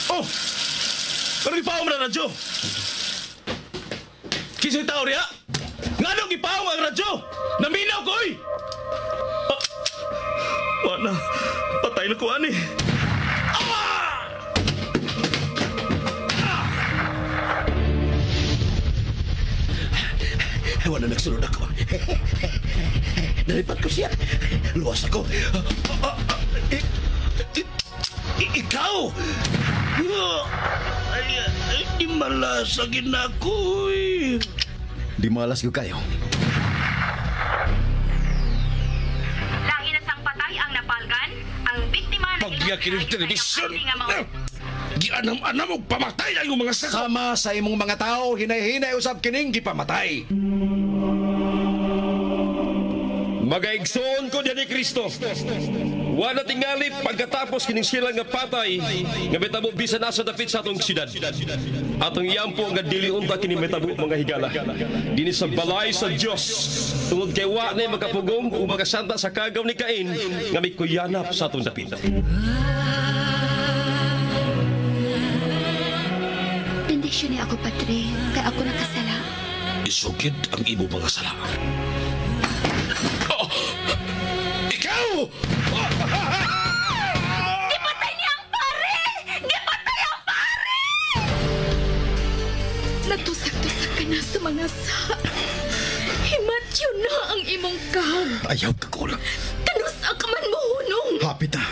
Oh! Pero gipaw mo na radyo! Kisa'y tao riya! Nga nung gipaw ang radyo! Naminaw ko eh! Wala, patay na ko ani. Wala nagsunod ako. Nalipat ko siya. Luwas ako. Ikaw! Di malasagin ako eh. Di malas ko kayo. Lahi na sang patay ang napalgan, ang biktima ng Pagyakin ng telebisyon. Gianam-anam mo pamatay ang mga saka. Sama sa imong mga tao, hinay-hinay usab kining gipamatay. Magaigsoon ko diyan ni Kristo. Wala tingali pagkatapos kining sila nga patay nga metabo bisan nasa dapit sa atong siyudad. Atong iyampo nga dili unta kini metabo mga higala. Dinhi sa balay sa Dios. Tungod kay wa na makapugong o makasanta sa kagaw ni Cain nga may kuyanap sa atong dapit. Bendisyon niya ako, Padre, kay ako nakasala. Isugid ang imo mga sala. Ikaw! Gipatay niya ang pare! Gipatay ang pare! Natusak-tusak ka na sa mga sa. Himatyo na ang imong kag. Ayaw ka kulang. Tanusa ka man mohunong. Hapit na.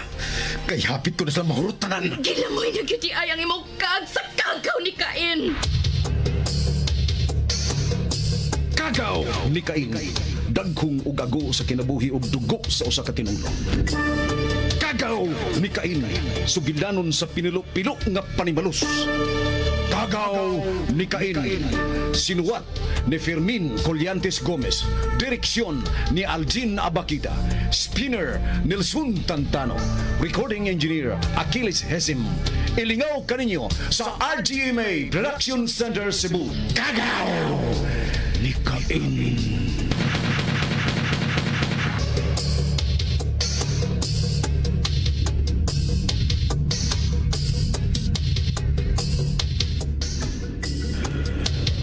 Kay hapit ko na sa mahurot tanan. Gilamoy na gyud ay ang imong kag sa kagaw ni Cain. Kagaw ni Cain. Daghong ugago sa kinabuhi ug dugo sa usa ka tinulong. Kagaw ni Cain. Sugilanon sa pinilo-pilo nga panimalos. Kagaw ni Cain. Sinuwat ni Fermin Colliantes Gomez. Direksyon ni Algin Abakita. Spinner Nelson Tantano. Recording engineer Achilles Hesim. Ilingaw kaninyo sa RGMA Production Center Cebu. Kagaw ni Cain.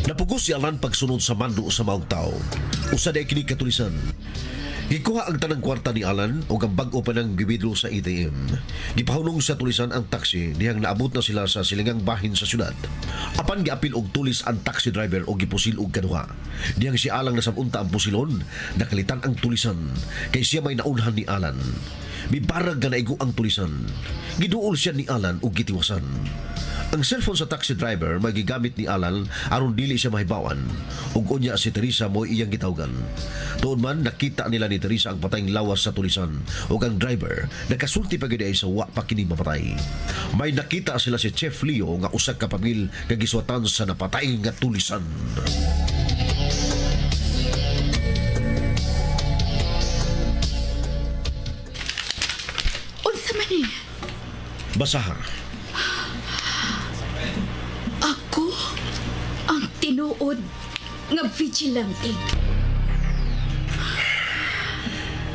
Napugos si Alan pagsunod sa mando sa maong tao. Usa day kini katulisan. Gikuha ang tanang kwarta ni Alan o ang bag-o pa ng bibidro sa ATM. Gipahunong sa tulisan ang taxi niyang naabot na sila sa silingang bahin sa syudad. Apan giapil og tulis ang taxi driver o gipusil og kaduha. Niyang si Alan nasabunta ang pusilon, nakalitan ang tulisan kay siya may naunhan ni Alan. Mibarag nga naigo ang tulisan. Giduol siya ni Alan og gitiwasan. Ang cellphone sa taxi driver magigamit ni Alan aron dili siya mahibawan ug unya si Teresa mo iyang gitawgan. Tuod man nakita nila ni Teresa ang patayng lawas sa tulisan ug ang driver nakasulti pa gid sa wa pa kini mapatay. May nakita sila si Chef Leo nga usa ka pamil nga giswatan sa napatay nga tulisan. Unsa man ni? Basaha. Ako ang tinuod nga vigilante.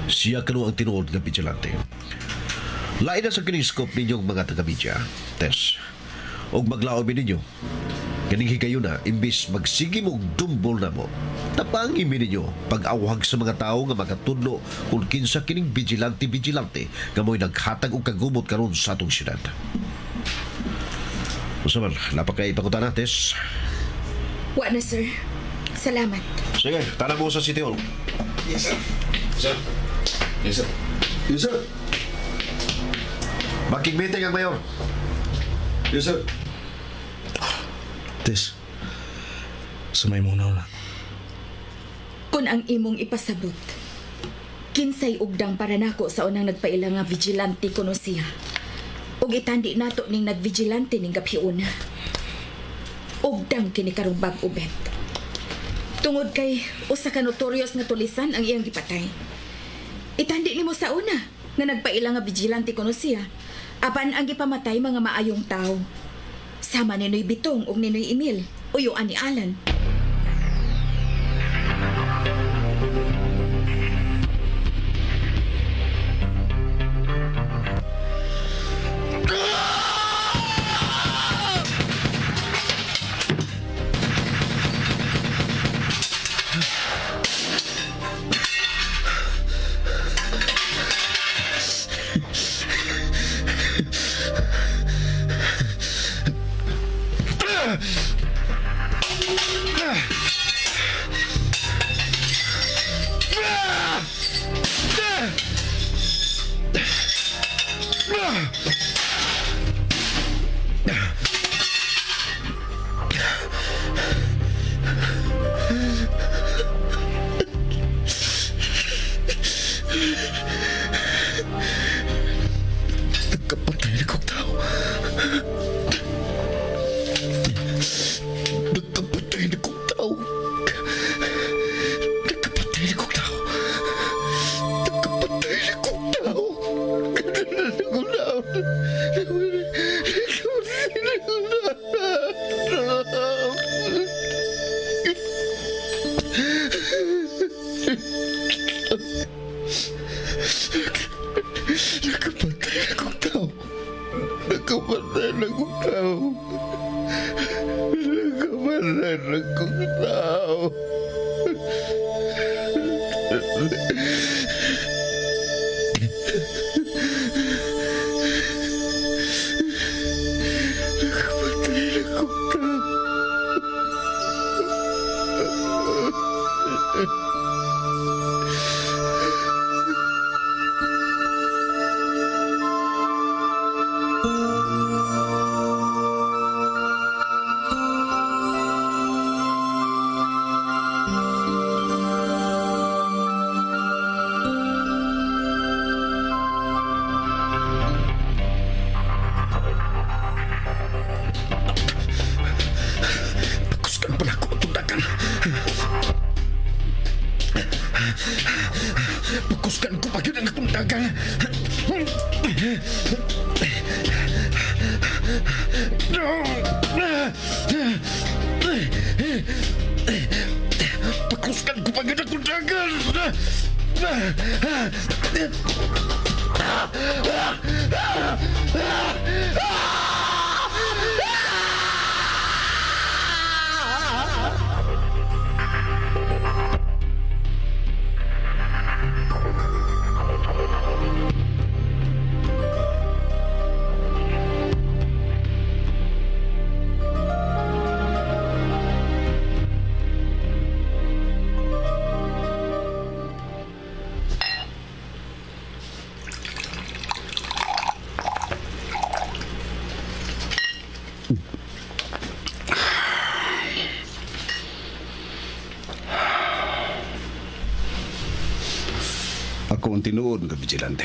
Siya kanu ang tinuod nga vigilante. Lain na sa kiniskop ninyong mga taga-media, Tess. Og maglaob ninyo. Kaning higayon na, imbis magsige mong dumbol na mo, tapangin ninyo pag-awhag sa mga tao nga makatudlo kung kinsa kining vigilante nga mo'y naghatag og kagumot karon sa atong syudad. Usaman, napakay ipakutan nates. Wa na, sir. Salamat. Sige, tanang mo sa City Hall. Yes, sir. Sir. Yes, sir. Yes, sir. Makikmeeting ang mayor. Yes, sir. Tes, sumay muna na. Kung ang imong ipasabot, kinsay ugdang para nako sa unang nagpaila nga vigilante kuno siya. Ug itandi nato ning nagvigilante ning gaphiuna. Ugdang kini karong bag-o bet. Tungod kay usa ka notorious nga tulisan ang iyang gipatay. Itandi nimo sa una nga nagpaila nga vigilante kuno siya. Apan ang gipamatay mga maayong tao. Sama ni Noy Bitong ug ni Noy Emil, uyuan ni Alan. Nagkapatay na kong tao. Nagkapatay na kong tao. Nagkapatay na kong tao. Nagkapatay na kong tao. Nagkapatay na kong tao. Nagkapatay na kong tao. Nakapatay na kong tao. Nakapatay na kong tao. Nakapatay na kong tao. Nakapatay na kong tao. Pakuskan pala ko tundakan. Pakuskan ko pag yun ang tundakan. Pakuskan ko pag yun ang tundakan. Ako ang tinuod ng vigilante.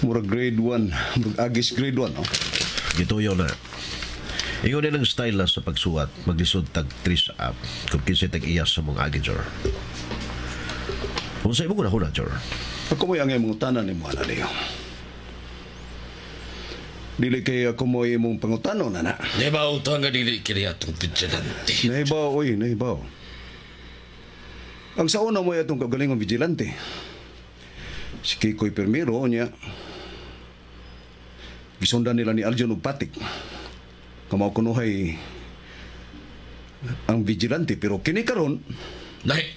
Murag grade 1, murag agis grade 1, no? Gituyo na. Ingon din ang style na sa pagsuwat, maglisod tag 3 up, kung kinsa tag iyas sa mong agijor. Kung sa imo ko na, Jor. Ako mo'y angay mong tanan ni mo, Leo. Dili kay ako mo'y mong pangutano, nana. Nahibaw ito nga dili kini atong vigilante. Nahibaw, oy, nahibaw. Ang sa una mo'y atong kagalingong vigilante. Si Kikoy Permiro, niya. Gisundan nila ni Aljon og patik. Kamaw kunuhay ang vigilante, pero kini karon Lahi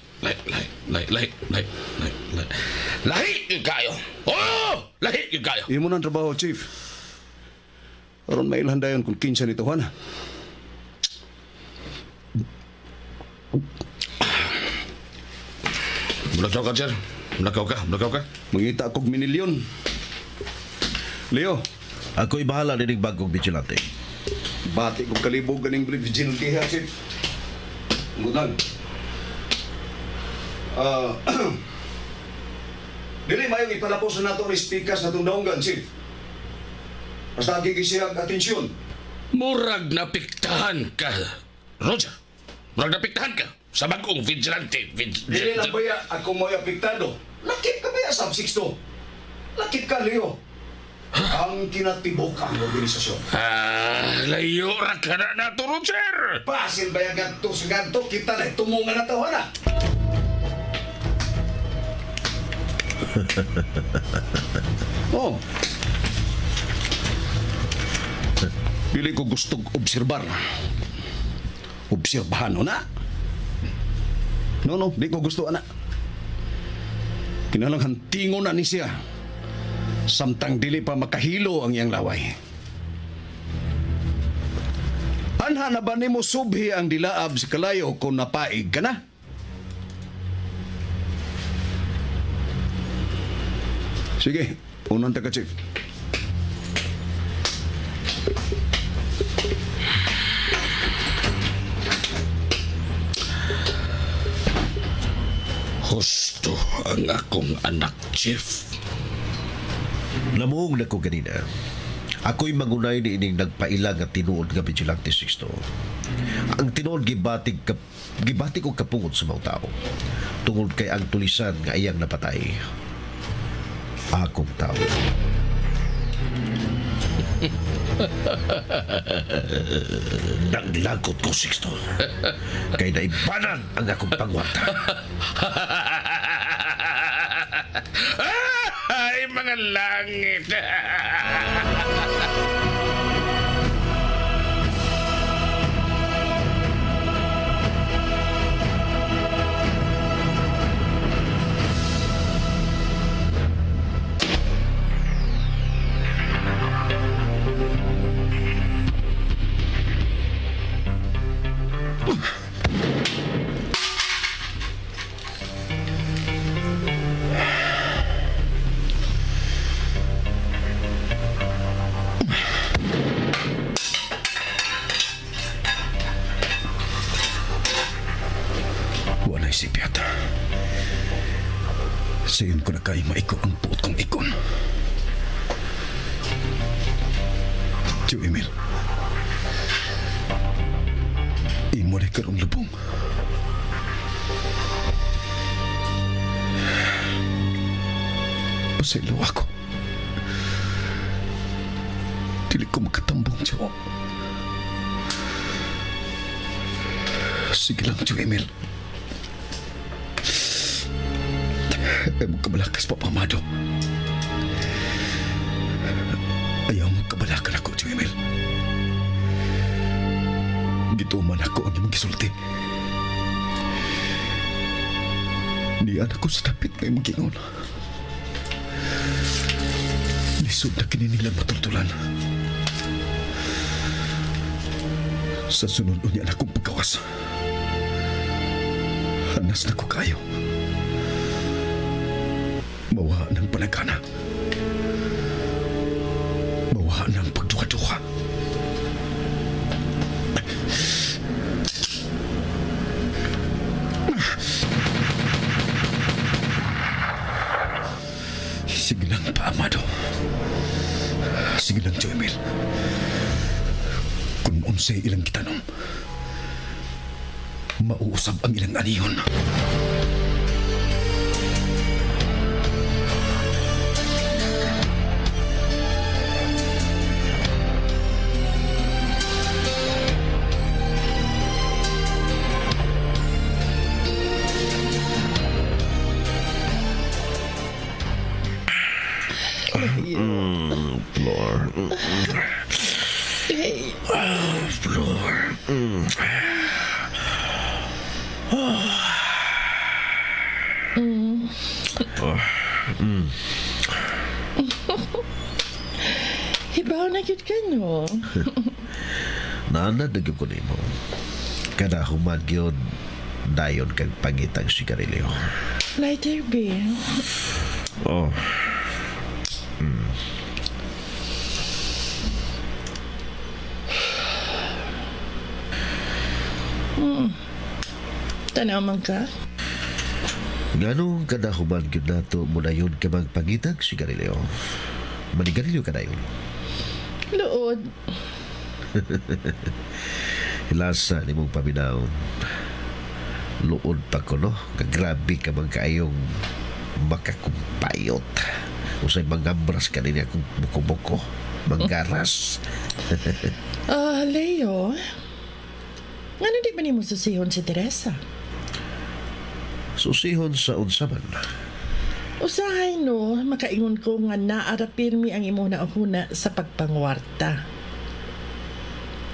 yung kayo. Oh! Lahi yung kayo. imo nang trabaho, Chief. Aron mailhan dayon kung kinsa ni Tuhan. Mulakaw ka, sir. Mulakaw ka. Mangita kog minilyon. Leo, Ako'y bahala din ng bagong vigilante. bati kog kalibog ganing vigilante ha, Chief. Ngutang. Dili mayong ipalapos na nato respikas na itong daunggan, Chief. Basta gigisiyag atensyon. Murag napiktahan ka, Roger. Murag napiktahan ka sa bagong vigilante. Dili lang baya ako mo'y apektado. Lakip ka baya, Sub-6 Lakip ka, Leo. Ang kinatibok ang organisasyon. Layo ra ka na nato, Roger. Pasil ba yung ganto sa ganto? Kita na tumungan na tawana. Oh. Dili ko gustong obserbar. Obserbahan na. No, di ko gusto, anak. Kinalang hantingon na ni siya. Samtang dili pa makahilo ang iyang laway. Anha na ba nimo subhi ang dilaab sa kalayo kung napaig ka na? Sige, unang taga, Chief. Husto ang akong anak, Chief. Namuong na ko ganina. Ako'y mangunay ni ining nagpailang at tinuod nga Vigilante Sixto. Ang tinuod gibatig ko kapungod sa mga tao. Tungod kay ang tulisan nga iyang napatay. Akong tao. Naglagot ko, Sixto. Kay naibanan ang akong pangwata. Ay, mga langit! Walay sipyat. Sayon ko na kayo maiko ang puot kong ikon. Tiyo Emil, imo na karong lubong. Pasaylo ako. Dili ko makatambong, Tiyo. Sige lang, Tiyo Emil. Ay magkabalakas pa, Pamado. Ayaw magkabalakan ako, Tiyo Emil. Gituman ako ang imong gisulti. Niyan ako sa dapit ng imong gingon. Lisod na kini nilang matultulan. Sa sunod niyan akong pagkawas. Hanas na ko kayo. Mawa ng panagana. Mawa ng pagduha-duha. Sige lang pa, Amado. Sige lang, Tiyo Emil. Kung unsay ilang gitanong, mauusab ang ilang aniyon. Floor. Floor. Ibaw na gyud ka, no? Naanad na ko nimo. Kada human gyud dayon kag pangitang sigarilyo. Lighter, be. Oh. Tanaw man ka? Ganong kada human gyud nato mo dayon ka magpangitang sigarilyo. Manigarilyo ka dayon. Luod. Hilasa ni mong paminaw. Luod pa ko, no? Kagrabe ka man kaayong makakumpayot. Usay mangambras ka din akong buko-buko. Manggaras. Leo. Ano di ba ni mo susihon si Teresa? Susihon sa unsaman. Usahay no, makaingon ko nga naarapirmi ang imo na huna sa pagpangwarta.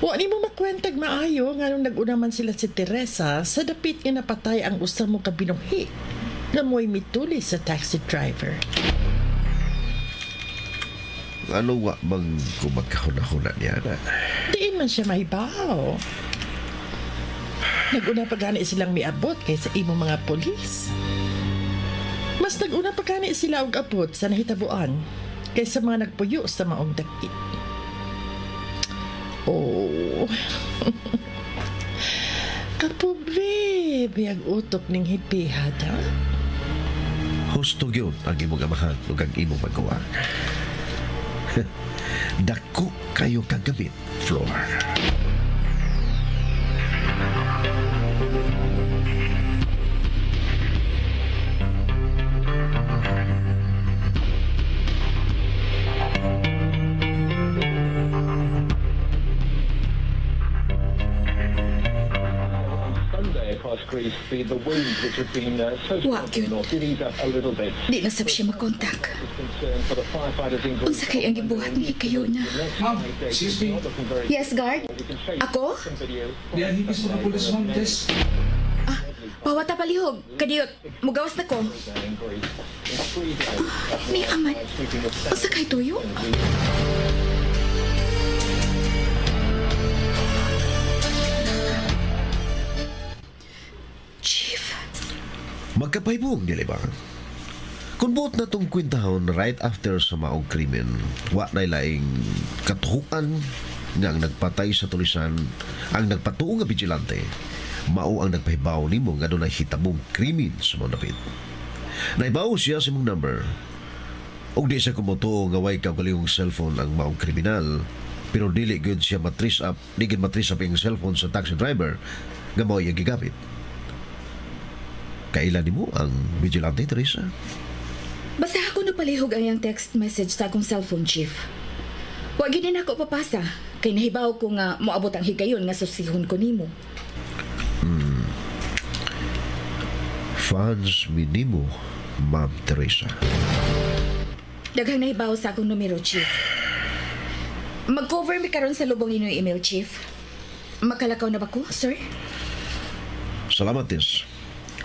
Wa ni mo makwentag maayo nga nung nag-una man sila si Teresa sa dapit nga napatay ang usa mo kabinuhi na mo'y mituli sa taxi driver. Ano wa bang kumagkahuna-huna niya na? Diin man siya mahibaw. Nag-una pa gani silang miabot kaysa imo mga polis. Mas nag-una pa kani sila og abot sa nahitabuan kaysa mga nagpuyo sa maong dakit. Oh. Kapobre, biyag utok ning hipihad, ha? Husto yun ang imong amahan ug ang imong magawa. Dako kayo kagamit, Flor. Wag yun. Di na sab siya makontak. Unsa kay ang gibuhat ni kayo na? Ma'am, excuse me. Yes, guard? Ako? Diyanhipis mo na pulis, ma'am, Tess. Pawata palihog. Kadiyot, mugawas na ko. Ni aman. Unsa kay tuyo? Chief. Magkapaybong nila ba? Kung buot na tong kwintahon right after sa maong krimen, wa na laing katuhuan nga ang nagpatay sa tulisan, ang nagpatuong nga vigilante, mao ang nagpahibaw nimo nga doon ay hitabong krimen sa mga dapit. Naibaw siya sa mong number. Og di siya kumuto nga way kaugalihong cellphone ang maong kriminal, pero dili good siya matrace up, di gid matrace up ang cellphone sa taxi driver nga mao yung gigamit. Kailan nimo ang vigilante, Teresa? Basta ako na palihog ang iyang text message sa akong cellphone, Chief. Wa gid na ako papasa, kay nahibaw ko nga moabot ang higayon nga susihon ko nimo. Fans minimo, Ma'am Teresa. Daghang nahibaw sa akong numero, Chief. Mag-cover mi karon sa lubong inyong email, Chief. Makalakaw na ba ko, sir? Salamat, Tis.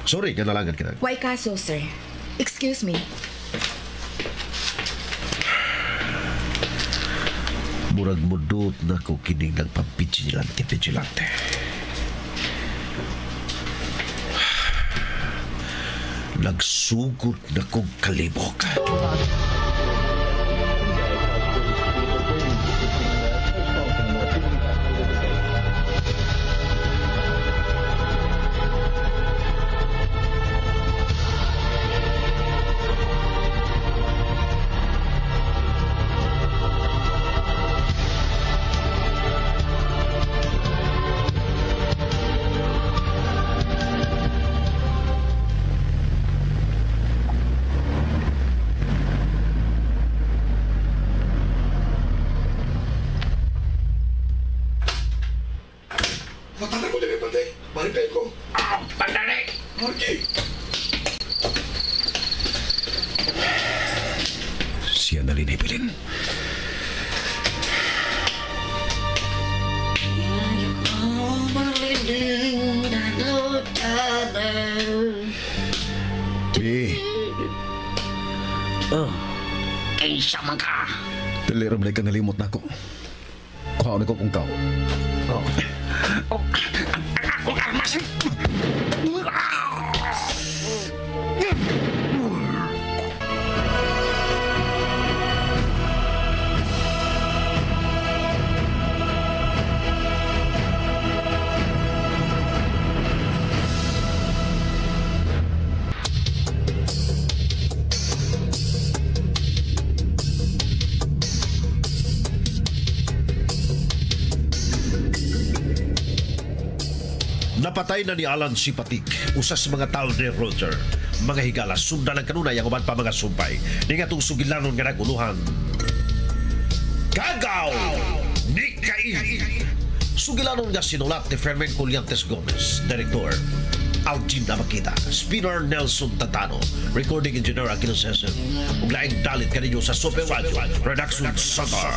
Sorry, kanalangan kita. Why kaso, sir? Excuse me. Murag mudot na ko kining ng pambigilante. Nagsugod na kong kalibok. Matala ko din yung pantay. Maripay ko. Pantali! Marky! Siya na linipilin. Kaysa man ka. Daliram ka nalimot na ako. Kuha na ko kung kao. Akong armas. Napatay na ni Alan si Patik, usas mga tao ni Roger. Mga higala, sundan ang kanunay ang uban pa mga sumpay. Ni nga itong sugilanon nga naguluhan. Kagaw! Ni Cain! Sugilanon nga sinulat ni Fermin Colliantes Gomez, Director Algin Amakita, Spinner Nelson Tatano, Recording Engineer Aquino Cesar, ug laing dalit kaninyo sa Super Radio, Production Center.